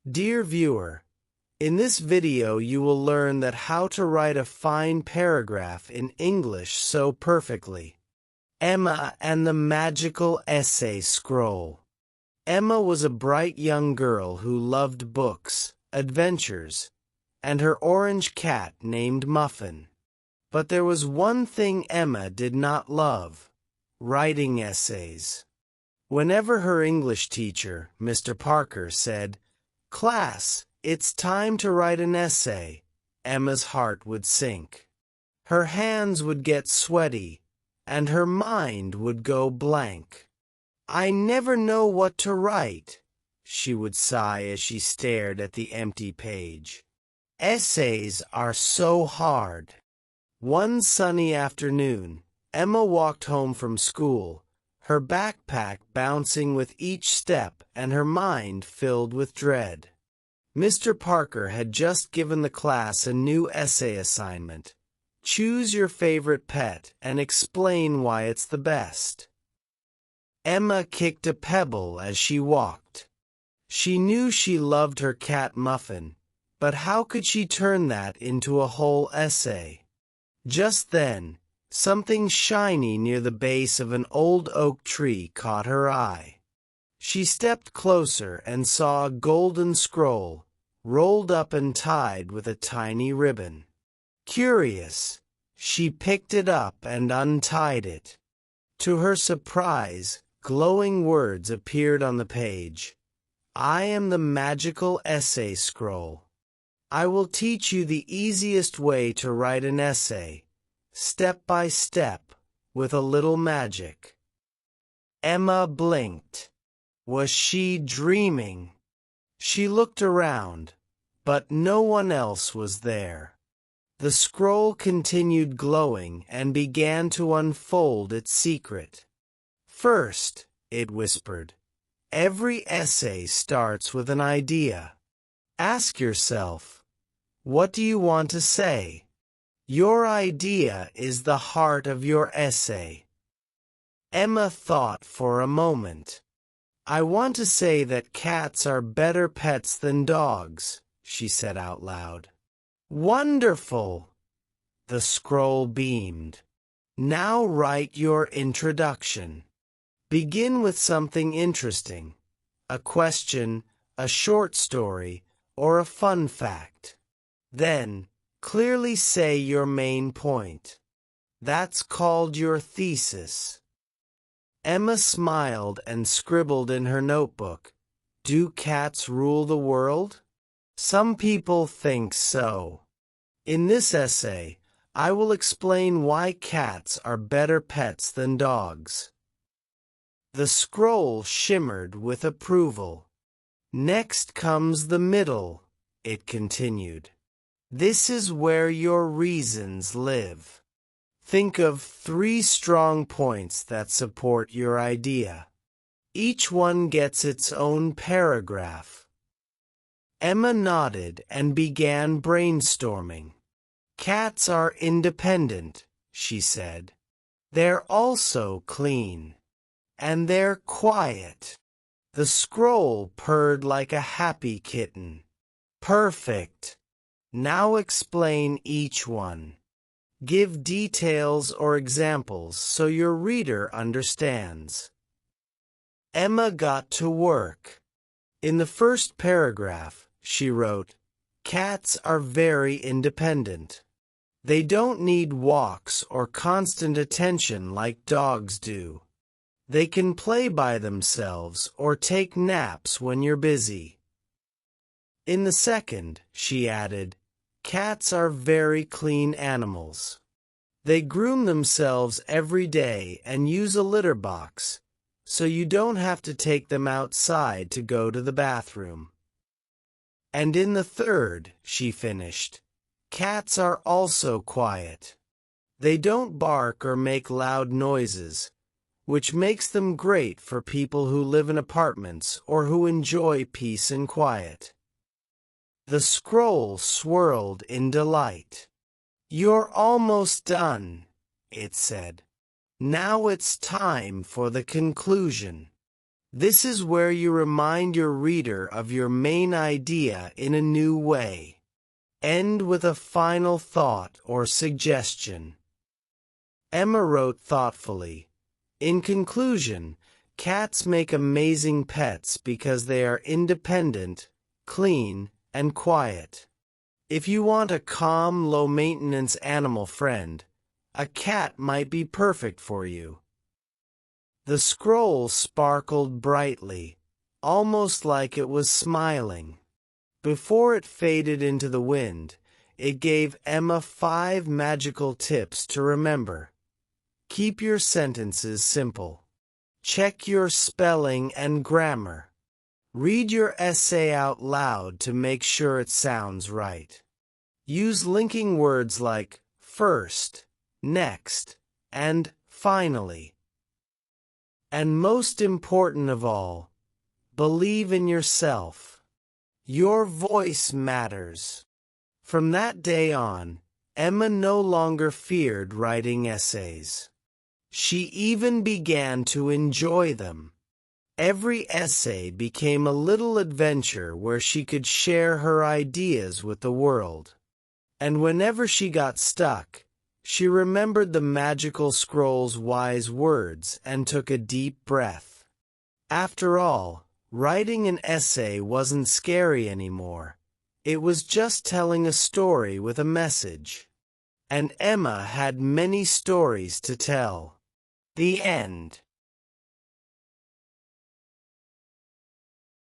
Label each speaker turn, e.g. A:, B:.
A: Dear viewer, in this video you will learn that how to write a fine paragraph in English so perfectly. Emma and the Magical Essay Scroll. Emma was a bright young girl who loved books, adventures, and her orange cat named Muffin. But there was one thing Emma did not love: writing essays. Whenever her English teacher, Mr. Parker, said, "Class, it's time to write an essay," Emma's heart would sink. Her hands would get sweaty, and her mind would go blank. "I never know what to write," she would sigh as she stared at the empty page. Essays are so hard. One sunny afternoon, Emma walked home from school, her backpack bouncing with each step and her mind filled with dread. Mr. Parker had just given the class a new essay assignment. Choose your favorite pet and explain why it's the best. Emma kicked a pebble as she walked. She knew she loved her cat Muffin, but how could she turn that into a whole essay? Just then, something shiny near the base of an old oak tree caught her eye. She stepped closer and saw a golden scroll, rolled up and tied with a tiny ribbon. Curious, she picked it up and untied it. To her surprise, glowing words appeared on the page. "I am the Magical Essay Scroll. I will teach you the easiest way to write an essay, step by step, with a little magic." Emma blinked. Was she dreaming? She looked around, but no one else was there. The scroll continued glowing and began to unfold its secret. "First," it whispered, "every essay starts with an idea. Ask yourself, what do you want to say? Your idea is the heart of your essay." Emma thought for a moment. "I want to say that cats are better pets than dogs," she said out loud. "Wonderful!" The scroll beamed. "Now write your introduction. Begin with something interesting, a question, a short story, or a fun fact. Then, clearly say your main point. That's called your thesis." Emma smiled and scribbled in her notebook, "Do cats rule the world? Some people think so. In this essay, I will explain why cats are better pets than dogs." The scroll shimmered with approval. "Next comes the middle," it continued. "This is where your reasons live. Think of 3 strong points that support your idea. Each one gets its own paragraph." Emma nodded and began brainstorming. "Cats are independent," she said. "They're also clean. And they're quiet." The scroll purred like a happy kitten. "Perfect. Now explain each one. Give details or examples so your reader understands." Emma got to work. In the first paragraph, she wrote, "Cats are very independent. They don't need walks or constant attention like dogs do. They can play by themselves or take naps when you're busy." In the second, she added, "Cats are very clean animals. They groom themselves every day and use a litter box, so you don't have to take them outside to go to the bathroom." And in the third, she finished, "Cats are also quiet. They don't bark or make loud noises, which makes them great for people who live in apartments or who enjoy peace and quiet." The scroll swirled in delight. "You're almost done," it said. "Now it's time for the conclusion. This is where you remind your reader of your main idea in a new way. End with a final thought or suggestion. Emma wrote thoughtfully, "In conclusion, cats make amazing pets because they are independent, clean, and quiet. If you want a calm, low-maintenance animal friend, a cat might be perfect for you." The scroll sparkled brightly, almost like it was smiling. Before it faded into the wind, it gave Emma 5 magical tips to remember. Keep your sentences simple. Check your spelling and grammar. Read your essay out loud to make sure it sounds right. Use linking words like first, next, and finally. And most important of all, believe in yourself. Your voice matters. From that day on, Emma no longer feared writing essays. She even began to enjoy them. Every essay became a little adventure where she could share her ideas with the world. And whenever she got stuck, she remembered the magical scroll's wise words and took a deep breath. After all, writing an essay wasn't scary anymore. It was just telling a story with a message. And Emma had many stories to tell. The end.